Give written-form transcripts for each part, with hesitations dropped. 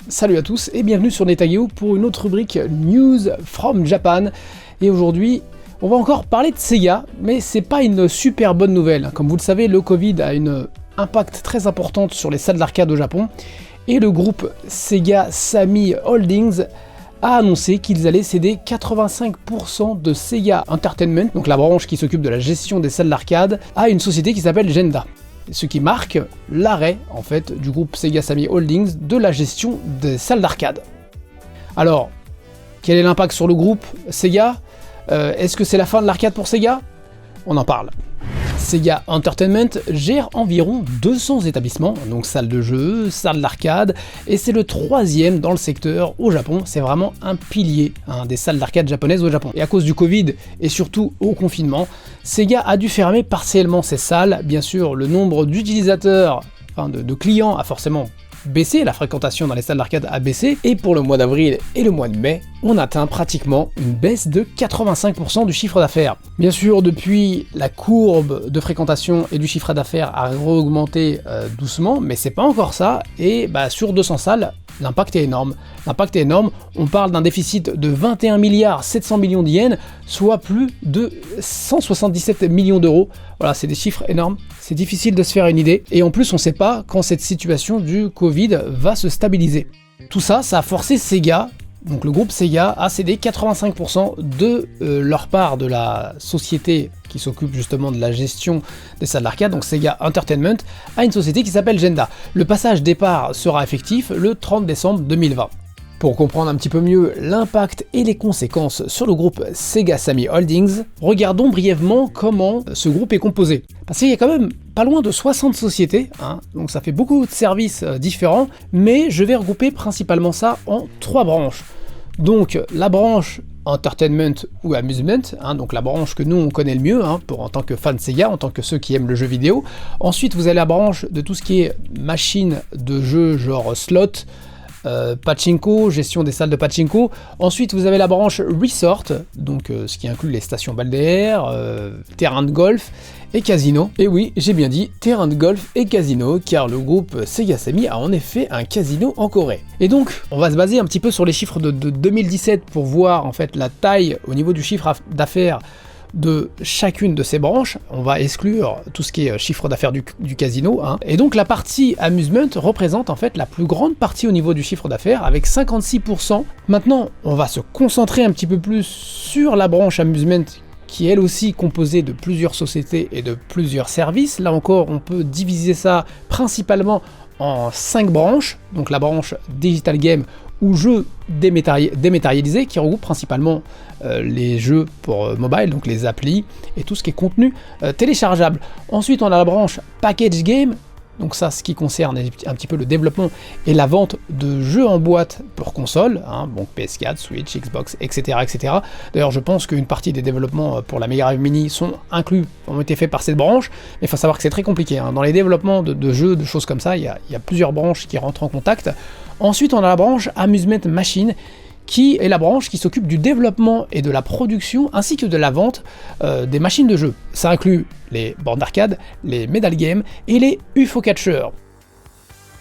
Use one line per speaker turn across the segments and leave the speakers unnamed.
Salut à tous et bienvenue sur Netageo pour une autre rubrique News from Japan. Et aujourd'hui, on va encore parler de Sega, mais c'est pas une super bonne nouvelle. Comme vous le savez, le Covid a un impact très important sur les salles d'arcade au Japon. Et le groupe Sega Sammy Holdings a annoncé qu'ils allaient céder 85% de Sega Entertainment, donc la branche qui s'occupe de la gestion des salles d'arcade, à une société qui s'appelle Genda. Ce qui marque l'arrêt en fait du groupe Sega Sammy Holdings de la gestion des salles d'arcade. Alors, quel est l'impact sur le groupe Sega? Est-ce que c'est la fin de l'arcade pour Sega? On en parle. Sega Entertainment gère environ 200 établissements, donc salles de jeux, salles d'arcade, et c'est le 3e dans le secteur au Japon. C'est vraiment un pilier des salles d'arcade japonaises au Japon. Et à cause du Covid et surtout au confinement, Sega a dû fermer partiellement ses salles. Bien sûr, le nombre d'utilisateurs, de clients a forcément baissé, la fréquentation dans les salles d'arcade a baissé, et pour le mois d'avril et le mois de mai, on atteint pratiquement une baisse de 85% du chiffre d'affaires. Bien sûr, depuis, la courbe de fréquentation et du chiffre d'affaires a augmenté doucement, mais c'est pas encore ça, et sur 200 salles, l'impact est énorme. L'impact est énorme, on parle d'un déficit de 21 milliards 700 millions d'yens, soit plus de 177 millions d'euros. Voilà, c'est des chiffres énormes, c'est difficile de se faire une idée, et en plus on sait pas quand cette situation du Covid va se stabiliser. Tout ça, ça a forcé Sega, donc le groupe Sega, à céder 85% de leur part de la société qui s'occupe justement de la gestion des salles d'arcade, donc Sega Entertainment, à une société qui s'appelle Genda. Le passage départ sera effectif le 30 décembre 2020. Pour comprendre un petit peu mieux l'impact et les conséquences sur le groupe Sega Sammy Holdings, regardons brièvement comment ce groupe est composé. Parce qu'il y a quand même pas loin de 60 sociétés, donc ça fait beaucoup de services différents, mais je vais regrouper principalement ça en 3 branches. Donc la branche Entertainment ou Amusement, donc la branche que nous on connaît le mieux, en tant que fan Sega, en tant que ceux qui aiment le jeu vidéo. Ensuite vous avez la branche de tout ce qui est machine de jeu genre slot, pachinko, gestion des salles de pachinko. Ensuite vous avez la branche resort, donc ce qui inclut les stations balnéaires, terrain de golf et casino. Et oui, j'ai bien dit terrain de golf et casino, car le groupe Sega Sammy a en effet un casino en Corée. Et donc on va se baser un petit peu sur les chiffres de 2017 pour voir en fait la taille au niveau du chiffre d'affaires de chacune de ces branches. On va exclure tout ce qui est chiffre d'affaires du casino, Et donc la partie amusement représente en fait la plus grande partie au niveau du chiffre d'affaires avec 56%. Maintenant, on va se concentrer un petit peu plus sur la branche amusement qui est elle aussi composée de plusieurs sociétés et de plusieurs services. Là encore, on peut diviser ça principalement en 5 branches. Donc la branche Digital Game ou jeux dématérialisés qui regroupe principalement les jeux pour mobile, donc les applis et tout ce qui est contenu téléchargeable. Ensuite on a la branche Package Game, donc ça ce qui concerne un petit peu le développement et la vente de jeux en boîte pour console, donc PS4, Switch, Xbox, etc. etc. D'ailleurs je pense qu'une partie des développements pour la Mega Drive Mini ont été faits par cette branche, mais il faut savoir que c'est très compliqué. Dans les développements de jeux, de choses comme ça, il y a plusieurs branches qui rentrent en contact. Ensuite on a la branche Amusement Machine, qui est la branche qui s'occupe du développement et de la production ainsi que de la vente des machines de jeu. Ça inclut les bornes d'arcade, les medal games et les UFO catchers.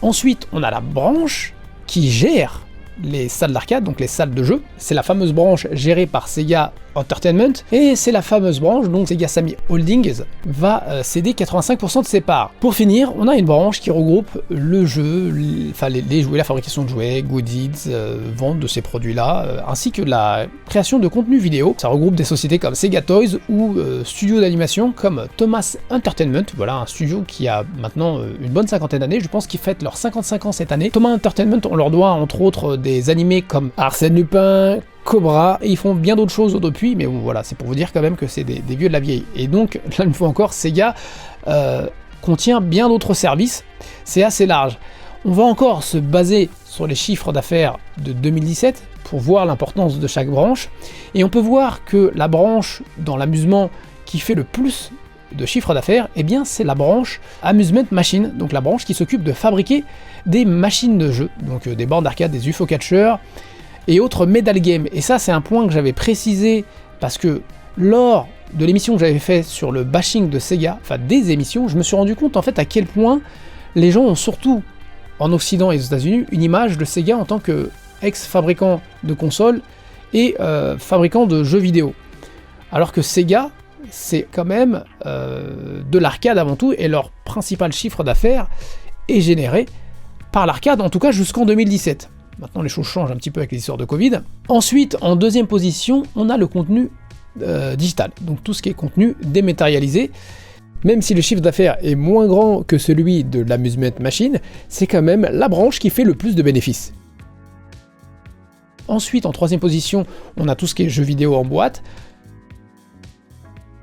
Ensuite, on a la branche qui gère les salles d'arcade, donc les salles de jeu. C'est la fameuse branche gérée par Sega Entertainment, et c'est la fameuse branche dont Sega Sammy Holdings va céder 85% de ses parts. Pour finir, on a une branche qui regroupe le jeu, les jouets, la fabrication de jouets, goodies, vente de ces produits-là, ainsi que la création de contenu vidéo. Ça regroupe des sociétés comme Sega Toys ou studios d'animation comme Thomas Entertainment, voilà un studio qui a maintenant une bonne cinquantaine d'années, je pense qu'ils fêtent leurs 55 ans cette année. Thomas Entertainment, on leur doit entre autres des animés comme Arsène Lupin, Cobra, et ils font bien d'autres choses depuis, mais bon voilà, c'est pour vous dire quand même que c'est des vieux de la vieille. Et donc, là une fois encore, Sega contient bien d'autres services, c'est assez large. On va encore se baser sur les chiffres d'affaires de 2017 pour voir l'importance de chaque branche, et on peut voir que la branche dans l'amusement qui fait le plus de chiffre d'affaires, eh bien c'est la branche Amusement Machine, donc la branche qui s'occupe de fabriquer des machines de jeu, donc des bornes d'arcade, des UFO catchers, et autres medal games. Et ça c'est un point que j'avais précisé parce que lors de l'émission que j'avais fait sur le bashing de Sega, enfin des émissions, je me suis rendu compte en fait à quel point les gens ont surtout en Occident et aux États-Unis, une image de Sega en tant que ex-fabricant de consoles et fabricant de jeux vidéo. Alors que Sega, c'est quand même de l'arcade avant tout, et leur principal chiffre d'affaires est généré par l'arcade, en tout cas jusqu'en 2017. Maintenant les choses changent un petit peu avec les histoires de Covid. Ensuite, en deuxième position, on a le contenu digital, donc tout ce qui est contenu dématérialisé. Même si le chiffre d'affaires est moins grand que celui de l'amusement machine, c'est quand même la branche qui fait le plus de bénéfices. Ensuite, en troisième position, on a tout ce qui est jeux vidéo en boîte.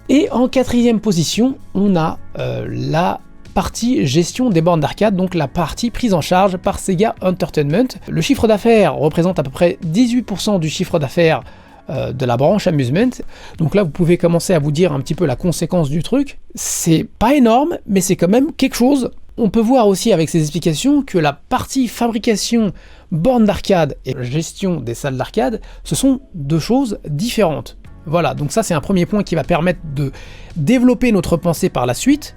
Et en quatrième position, on a la partie gestion des bornes d'arcade, donc la partie prise en charge par Sega Entertainment. Le chiffre d'affaires représente à peu près 18% du chiffre d'affaires de la branche amusement. Donc là, vous pouvez commencer à vous dire un petit peu la conséquence du truc. C'est pas énorme, mais c'est quand même quelque chose. On peut voir aussi avec ces explications que la partie fabrication, bornes d'arcade et gestion des salles d'arcade, ce sont deux choses différentes. Voilà, donc ça c'est un premier point qui va permettre de développer notre pensée par la suite.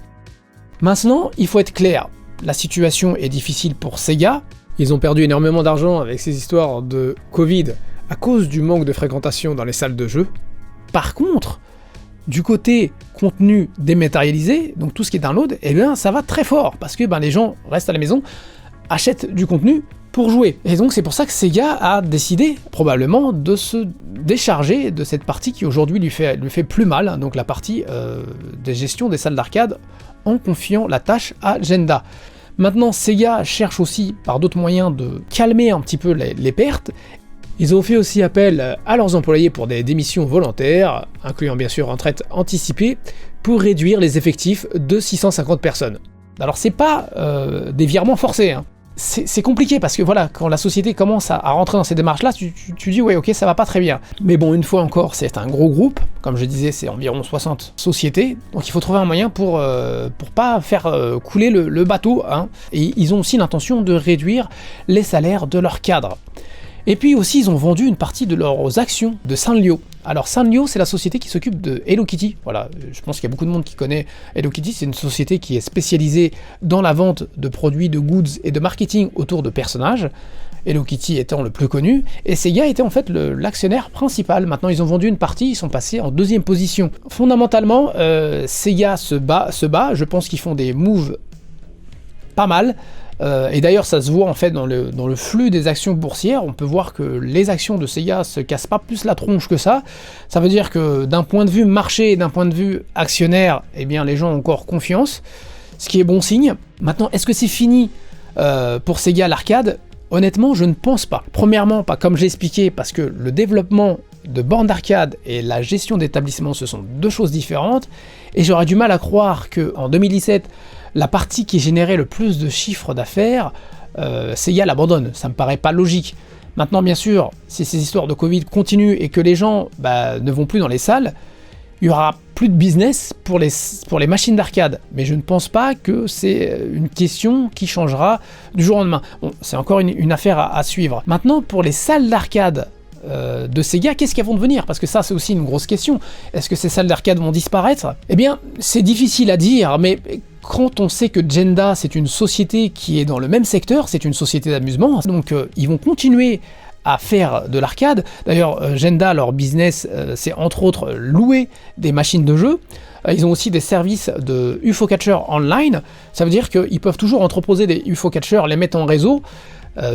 Maintenant, il faut être clair, la situation est difficile pour Sega. Ils ont perdu énormément d'argent avec ces histoires de Covid à cause du manque de fréquentation dans les salles de jeu. Par contre, du côté contenu dématérialisé, donc tout ce qui est download, eh bien ça va très fort, parce que les gens restent à la maison, achètent du contenu pour jouer. Et donc c'est pour ça que Sega a décidé probablement de se décharger de cette partie qui aujourd'hui lui fait plus mal, hein, donc la partie des gestions des salles d'arcade, en confiant la tâche à Genda. Maintenant, Sega cherche aussi par d'autres moyens de calmer un petit peu les pertes. Ils ont fait aussi appel à leurs employés pour des démissions volontaires, incluant bien sûr une retraite anticipée, pour réduire les effectifs de 650 personnes. Alors c'est pas des virements forcés, hein. C'est compliqué parce que voilà, quand la société commence à rentrer dans ces démarches-là, tu dis ouais ok ça va pas très bien. Mais bon, une fois encore, c'est un gros groupe, comme je disais, c'est environ 60 sociétés, donc il faut trouver un moyen pour pas faire couler le bateau, hein. Et ils ont aussi l'intention de réduire les salaires de leurs cadres. Et puis aussi, ils ont vendu une partie de leurs actions de Sanrio. Alors Sanrio, c'est la société qui s'occupe de Hello Kitty. Voilà, je pense qu'il y a beaucoup de monde qui connaît Hello Kitty. C'est une société qui est spécialisée dans la vente de produits, de goods et de marketing autour de personnages. Hello Kitty étant le plus connu, et Sega était en fait l'actionnaire principal. Maintenant, ils ont vendu une partie, ils sont passés en deuxième position. Fondamentalement, Sega se bat. Je pense qu'ils font des moves pas mal. Et d'ailleurs ça se voit en fait dans le flux des actions boursières. On peut voir que les actions de Sega se cassent pas plus la tronche que ça. Ça veut dire que d'un point de vue marché et d'un point de vue actionnaire, eh bien les gens ont encore confiance, ce qui est bon signe. Maintenant, est-ce que c'est fini pour Sega l'arcade? Honnêtement, je ne pense pas. Premièrement, pas comme j'ai expliqué, parce que le développement de bornes d'arcade et la gestion d'établissements, ce sont deux choses différentes, et j'aurais du mal à croire qu'en 2017, la partie qui générait le plus de chiffres d'affaires, Sega l'abandonne. Ça me paraît pas logique. Maintenant, bien sûr, si ces histoires de Covid continuent et que les gens ne vont plus dans les salles, il y aura plus de business pour les machines d'arcade. Mais je ne pense pas que c'est une question qui changera du jour au lendemain. Bon, c'est encore une affaire à suivre. Maintenant, pour les salles d'arcade de Sega, qu'est-ce qu'elles vont devenir? Parce que ça, c'est aussi une grosse question. Est-ce que ces salles d'arcade vont disparaître? Eh bien, c'est difficile à dire, mais quand on sait que Genda, c'est une société qui est dans le même secteur, c'est une société d'amusement, donc ils vont continuer à faire de l'arcade. D'ailleurs, Genda, leur business, c'est entre autres louer des machines de jeu. Ils ont aussi des services de UFO Catcher online. Ça veut dire qu'ils peuvent toujours entreposer des UFO Catchers, les mettre en réseau.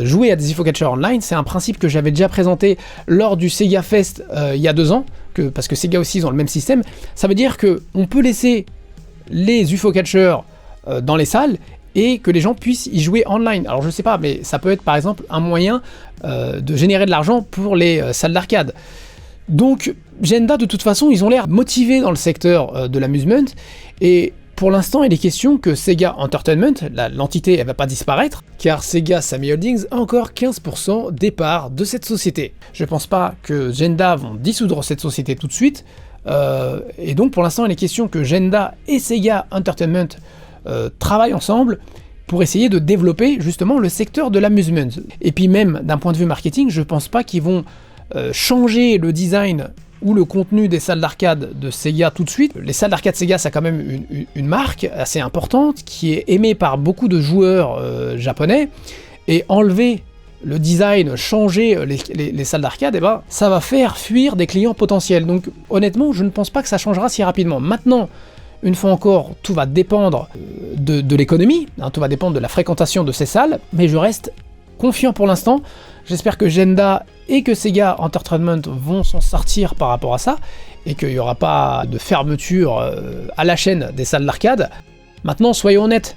Jouer à des UFO Catcher online, c'est un principe que j'avais déjà présenté lors du Sega Fest il y a 2 ans, parce que Sega aussi ils ont le même système. Ça veut dire qu'on peut laisser les UFO Catchers dans les salles et que les gens puissent y jouer online. Alors je sais pas, mais ça peut être par exemple un moyen de générer de l'argent pour les salles d'arcade. Donc Genda, de toute façon, ils ont l'air motivés dans le secteur de l'amusement, et pour l'instant, il est question que Sega Entertainment, l'entité, elle va pas disparaître, car Sega Sammy Holdings a encore 15% des parts de cette société. Je pense pas que Genda vont dissoudre cette société tout de suite, et donc pour l'instant, il est question que Genda et Sega Entertainment travaillent ensemble pour essayer de développer justement le secteur de l'amusement. Et puis même d'un point de vue marketing, je pense pas qu'ils vont changer le design ou le contenu des salles d'arcade de Sega tout de suite. Les salles d'arcade Sega, c'est quand même une marque assez importante qui est aimée par beaucoup de joueurs japonais, et enlever le design, changer les salles d'arcade, eh ben, ça va faire fuir des clients potentiels. Donc honnêtement, je ne pense pas que ça changera si rapidement. Maintenant, une fois encore, tout va dépendre de l'économie, hein, tout va dépendre de la fréquentation de ces salles, mais je reste confiant pour l'instant. J'espère que Genda et que Sega Entertainment vont s'en sortir par rapport à ça, et qu'il n'y aura pas de fermeture à la chaîne des salles d'arcade. Maintenant, soyons honnêtes,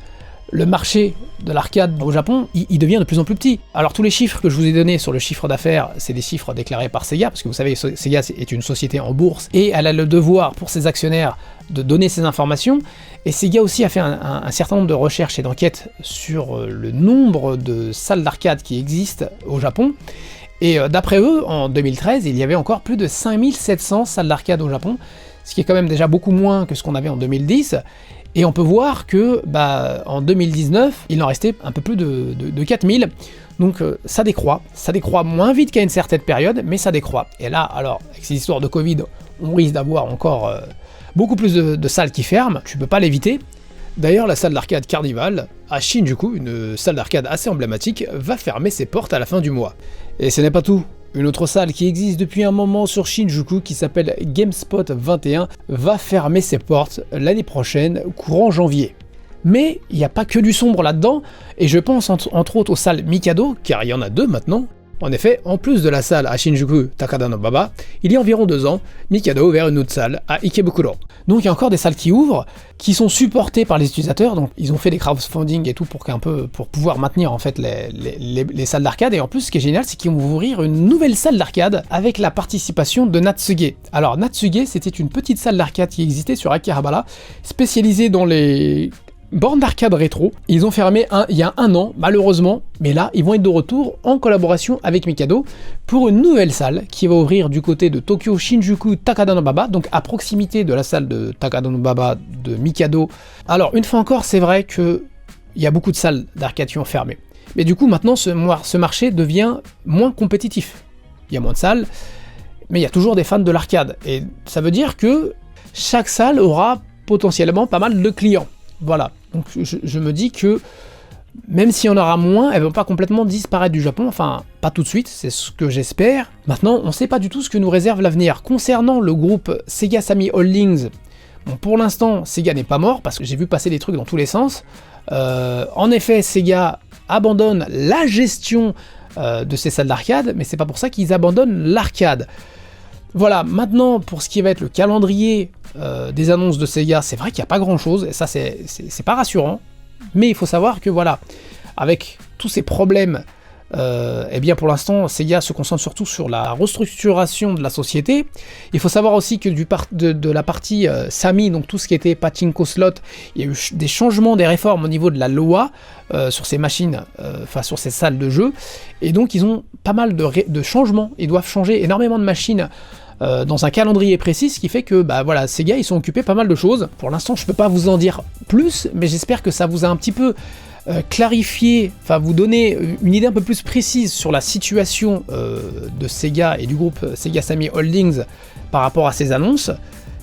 le marché de l'arcade au Japon, il devient de plus en plus petit. Alors tous les chiffres que je vous ai donnés sur le chiffre d'affaires, c'est des chiffres déclarés par Sega, parce que vous savez, Sega est une société en bourse, et elle a le devoir pour ses actionnaires de donner ces informations, et Sega aussi a fait un certain nombre de recherches et d'enquêtes sur le nombre de salles d'arcade qui existent au Japon, et d'après eux, en 2013, il y avait encore plus de 5700 salles d'arcade au Japon, ce qui est quand même déjà beaucoup moins que ce qu'on avait en 2010, et on peut voir que en 2019, il en restait un peu plus de 4000, donc ça décroît moins vite qu'à une certaine période, mais ça décroît. Et là, alors, avec ces histoires de Covid, on risque d'avoir encore beaucoup plus de salles qui ferment, tu peux pas l'éviter. D'ailleurs, la salle d'arcade Carnival, à Shinjuku, une salle d'arcade assez emblématique, va fermer ses portes à la fin du mois. Et ce n'est pas tout. Une autre salle qui existe depuis un moment sur Shinjuku, qui s'appelle GameSpot 21, va fermer ses portes l'année prochaine, courant janvier. Mais il n'y a pas que du sombre là-dedans, et je pense entre autres aux salles Mikado, car il y en a 2 maintenant. En effet, en plus de la salle à Shinjuku Takada-no-Baba, il y a environ 2 ans, Mikado a ouvert une autre salle à Ikebukuro. Donc il y a encore des salles qui ouvrent, qui sont supportées par les utilisateurs, donc ils ont fait des crowdfunding et tout pour pouvoir maintenir en fait les salles d'arcade, et en plus ce qui est génial, c'est qu'ils vont ouvrir une nouvelle salle d'arcade avec la participation de Natsuge. Alors Natsuge, c'était une petite salle d'arcade qui existait sur Akihabara, spécialisée dans les bornes d'arcade rétro. Ils ont fermé il y a 1 an, malheureusement, mais là, ils vont être de retour en collaboration avec Mikado pour une nouvelle salle qui va ouvrir du côté de Tokyo Shinjuku Takada-no-Baba, donc à proximité de la salle de Takada-no-Baba de Mikado. Alors, une fois encore, c'est vrai qu'il y a beaucoup de salles d'arcade qui ont fermé. Mais du coup, maintenant, ce marché devient moins compétitif. Il y a moins de salles, mais il y a toujours des fans de l'arcade. Et ça veut dire que chaque salle aura potentiellement pas mal de clients. Voilà, donc je me dis que même s'il y en aura moins, elles ne vont pas complètement disparaître du Japon, enfin pas tout de suite, c'est ce que j'espère. Maintenant, on ne sait pas du tout ce que nous réserve l'avenir. Concernant le groupe Sega Sammy Holdings, bon, pour l'instant, Sega n'est pas mort, parce que j'ai vu passer des trucs dans tous les sens. En effet, Sega abandonne la gestion de ces salles d'arcade, mais c'est pas pour ça qu'ils abandonnent l'arcade. Voilà, maintenant pour ce qui va être le calendrier des annonces de Sega, c'est vrai qu'il n'y a pas grand chose, et ça c'est pas rassurant, mais il faut savoir que voilà, avec tous ces problèmes, eh bien pour l'instant Sega se concentre surtout sur la restructuration de la société. Il faut savoir aussi que de la partie Sammy, donc tout ce qui était pachinko slot, il y a eu des changements, des réformes au niveau de la loi sur ces machines, enfin sur ces salles de jeu, et donc ils ont pas mal de changements, ils doivent changer énormément de machines dans un calendrier précis, ce qui fait que voilà, Sega ils sont occupés pas mal de choses. Pour l'instant je peux pas vous en dire plus, mais j'espère que ça vous a un petit peu clarifié, enfin vous donner une idée un peu plus précise sur la situation de Sega et du groupe Sega Sammy Holdings par rapport à ces annonces.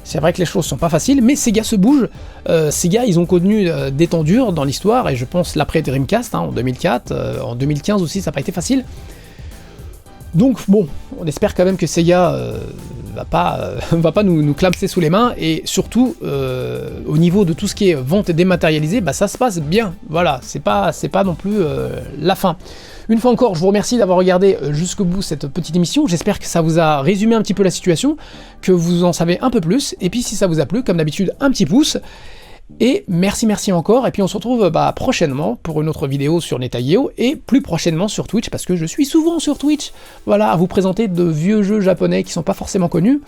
C'est vrai que les choses sont pas faciles, mais Sega se bouge. Sega, ils ont connu des temps durs dans l'histoire, et je pense l'après Dreamcast, en 2004, en 2015 aussi, ça n'a pas été facile. Donc bon, on espère quand même que Sega va pas nous clamser sous les mains, et surtout au niveau de tout ce qui est vente et dématérialisé, ça se passe bien. Voilà, c'est pas non plus la fin. Une fois encore, je vous remercie d'avoir regardé jusqu'au bout cette petite émission. J'espère que ça vous a résumé un petit peu la situation, que vous en savez un peu plus. Et puis si ça vous a plu, comme d'habitude, un petit pouce. Et merci encore, et puis on se retrouve prochainement pour une autre vidéo sur Netageo, et plus prochainement sur Twitch, parce que je suis souvent sur Twitch, voilà, à vous présenter de vieux jeux japonais qui sont pas forcément connus,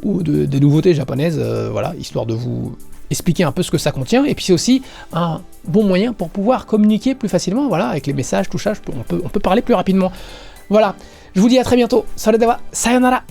ou des nouveautés japonaises, voilà, histoire de vous expliquer un peu ce que ça contient, et puis c'est aussi un bon moyen pour pouvoir communiquer plus facilement, voilà, avec les messages, tout ça, on peut parler plus rapidement. Voilà, je vous dis à très bientôt, salut, sayonara.